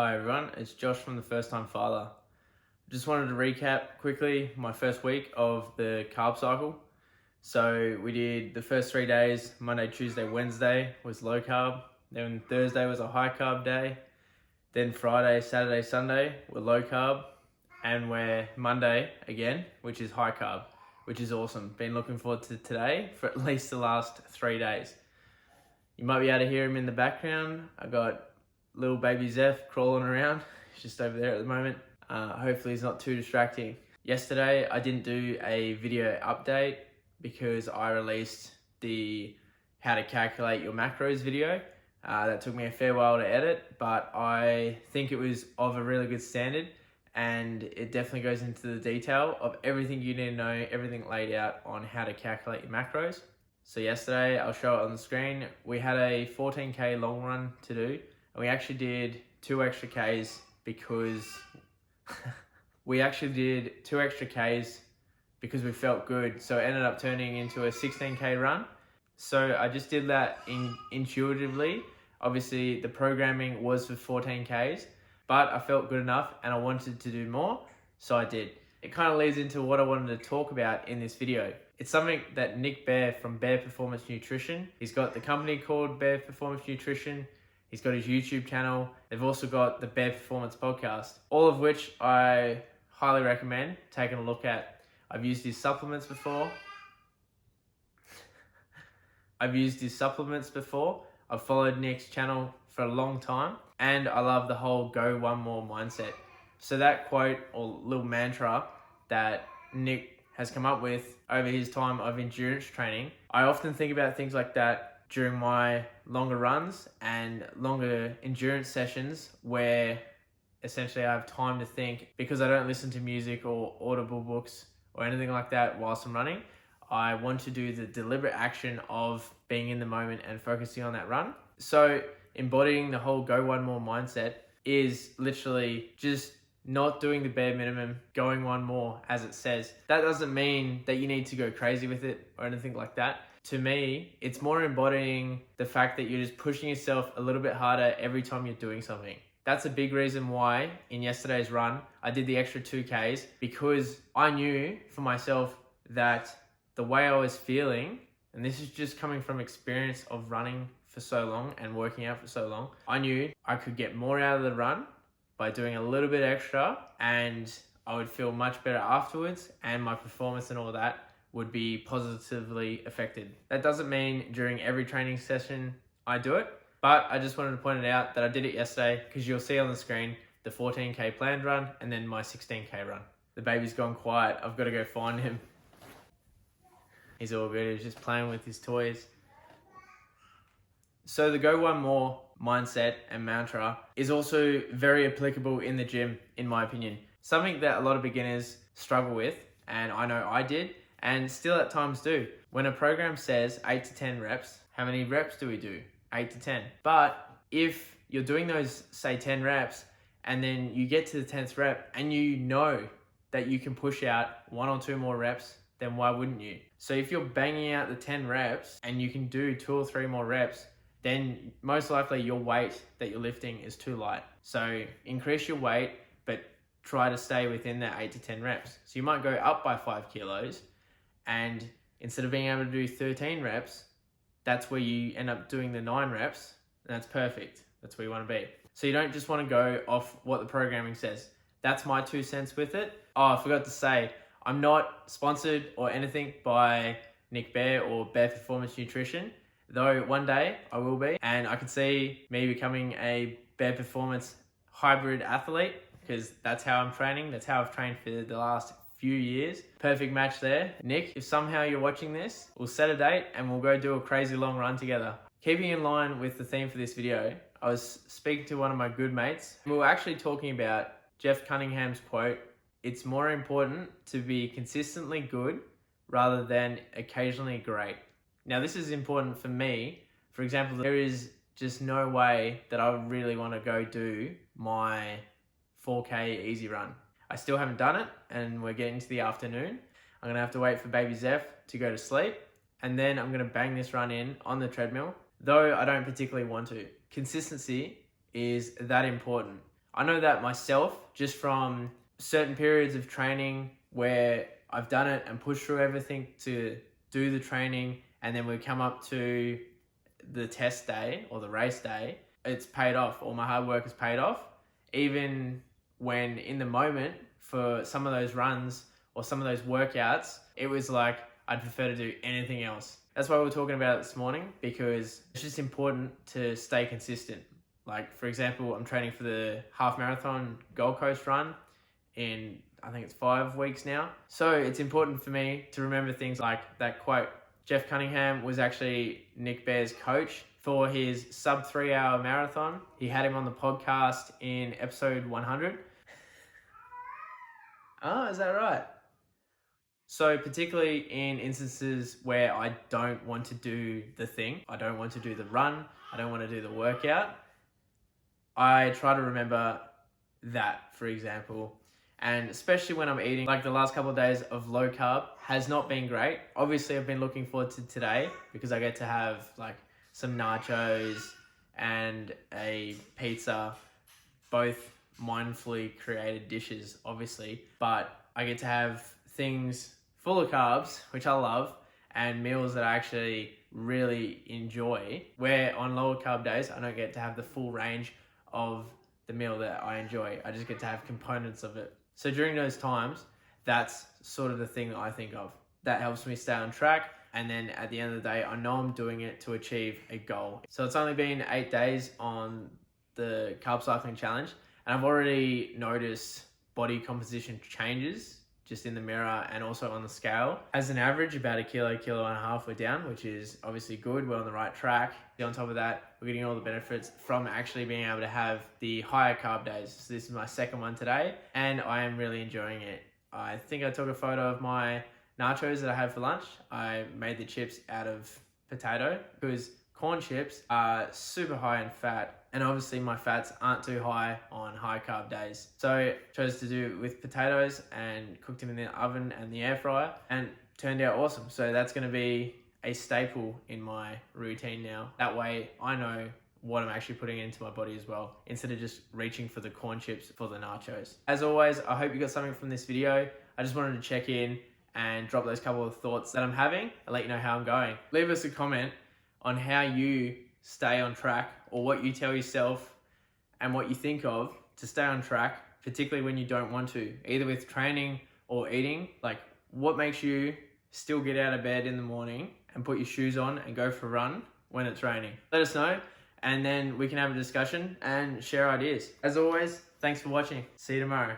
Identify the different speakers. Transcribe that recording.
Speaker 1: Hi everyone, it's Josh from The First Time Father. Just wanted to recap quickly my first week of the carb cycle. So we did the first 3 days, Monday, Tuesday, Wednesday was low carb. Then Thursday was a high carb day. Then Friday, Saturday, Sunday were low carb. And we're Monday again, which is high carb, which is awesome. Been looking forward to today for at least the last 3 days. You might be able to hear him in the background. I got little baby Zeph crawling around. He's just over there at the moment. Hopefully he's not too distracting. Yesterday I didn't do a video update because I released the how to calculate your macros video. That took me a fair while to edit, but I think it was of a really good standard and it definitely goes into the detail of everything you need to know, everything laid out on how to calculate your macros. So yesterday, I'll show it on the screen, we had a 14K long run to do. And we actually did 2 extra Ks because we felt good. So it ended up turning into a 16K run. So I just did that intuitively. Obviously the programming was for 14Ks, but I felt good enough and I wanted to do more. So I did. It kind of leads into what I wanted to talk about in this video. It's something that Nick Bear from Bear Performance Nutrition, he's got the company called Bear Performance Nutrition. He's got his YouTube channel. They've also got the Bear Performance podcast, all of which I highly recommend taking a look at. I've used his supplements before. I've followed Nick's channel for a long time and I love the whole go one more mindset. So that quote or little mantra that Nick has come up with over his time of endurance training, I often think about things like that during my longer runs and longer endurance sessions where essentially I have time to think because I don't listen to music or audible books or anything like that whilst I'm running. I want to do the deliberate action of being in the moment and focusing on that run. So embodying the whole go one more mindset is literally just not doing the bare minimum, going one more as it says. That doesn't mean that you need to go crazy with it or anything like that. To me, it's more embodying the fact that you're just pushing yourself a little bit harder every time you're doing something. That's a big reason why in yesterday's run, I did the extra 2Ks because I knew for myself that the way I was feeling, and this is just coming from experience of running for so long and working out for so long, I knew I could get more out of the run by doing a little bit extra and I would feel much better afterwards and my performance and all that would be positively affected. That doesn't mean during every training session I do it, but I just wanted to point it out that I did it yesterday because you'll see on the screen the 14K planned run and then my 16K run. The baby's gone quiet. I've got to go find him. He's all good. He's just playing with his toys. So the go one more mindset and mantra is also very applicable in the gym, in my opinion. Something that a lot of beginners struggle with, and I know I did, and still at times do. When a program says 8 to 10 reps, how many reps do we do? 8 to 10. But if you're doing those, say 10 reps, and then you get to the 10th rep and you know that you can push out 1 or 2 more reps, then why wouldn't you? So if you're banging out the 10 reps and you can do 2 or 3 more reps, then most likely your weight that you're lifting is too light. So increase your weight, but try to stay within that 8 to 10 reps. So you might go up by 5 kilos, and instead of being able to do 13 reps, that's where you end up doing the 9 reps, and that's perfect. That's where you want to be. So you don't just want to go off what the programming says. That's my 2 cents with it. Oh, I forgot to say, I'm not sponsored or anything by Nick Bear or Bear Performance Nutrition, though one day I will be, and I can see me becoming a Bear Performance hybrid athlete because that's how I'm training. That's how I've trained for the last few years. Perfect match there. Nick, if somehow you're watching this, we'll set a date and we'll go do a crazy long run together. Keeping in line with the theme for this video, I was speaking to one of my good mates. We were actually talking about Jeff Cunningham's quote, "It's more important to be consistently good rather than occasionally great." Now this is important for me. For example, there is just no way that I would really want to go do my 4K easy run. I still haven't done it and we're getting to the afternoon. I'm gonna have to wait for baby Zeph to go to sleep and then I'm gonna bang this run in on the treadmill, though I don't particularly want to. Consistency is that important. I know that myself, just from certain periods of training where I've done it and pushed through everything to do the training, and then we come up to the test day or the race day, it's paid off. All my hard work has paid off. Even when in the moment for some of those runs or some of those workouts, it was like I'd prefer to do anything else. That's why we were talking about it this morning, because it's just important to stay consistent. Like, for example, I'm training for the half marathon Gold Coast run in, I think it's 5 weeks now. So it's important for me to remember things like that quote. Jeff Cunningham was actually Nick Bare's coach for his sub 3 hour marathon. He had him on the podcast in episode 100. Oh, is that right? So particularly in instances where I don't want to do the thing, I don't want to do the run, I don't want to do the workout, I try to remember that, for example. And especially when I'm eating, like the last couple of days of low carb has not been great. Obviously, I've been looking forward to today because I get to have like some nachos and a pizza, both mindfully created dishes, obviously. But I get to have things full of carbs, which I love, and meals that I actually really enjoy. Where on lower carb days, I don't get to have the full range of the meal that I enjoy. I just get to have components of it. So during those times, that's sort of the thing that I think of. That helps me stay on track. And then at the end of the day, I know I'm doing it to achieve a goal. So it's only been 8 days on the Carb Cycling Challenge, and I've already noticed body composition changes just in the mirror and also on the scale. As an average, about a kilo and a half we're down, which is obviously good. We're on the right track. On top of that, we're getting all the benefits from actually being able to have the higher carb days. So this is my second one today, and I am really enjoying it. I think I took a photo of my nachos that I had for lunch. I made the chips out of potato because corn chips are super high in fat, and obviously my fats aren't too high on high carb days. So I chose to do it with potatoes and cooked them in the oven and the air fryer, and turned out awesome. So that's going to be a staple in my routine now. That way I know what I'm actually putting into my body as well, instead of just reaching for the corn chips for the nachos. As always, I hope you got something from this video. I just wanted to check in and drop those couple of thoughts that I'm having and let you know how I'm going. Leave us a comment on how you stay on track, or what you tell yourself and what you think of to stay on track, particularly when you don't want to, either with training or eating. Like, what makes you still get out of bed in the morning and put your shoes on and go for a run when it's raining? Let us know, and then we can have a discussion and share ideas. As always, thanks for watching. See you tomorrow.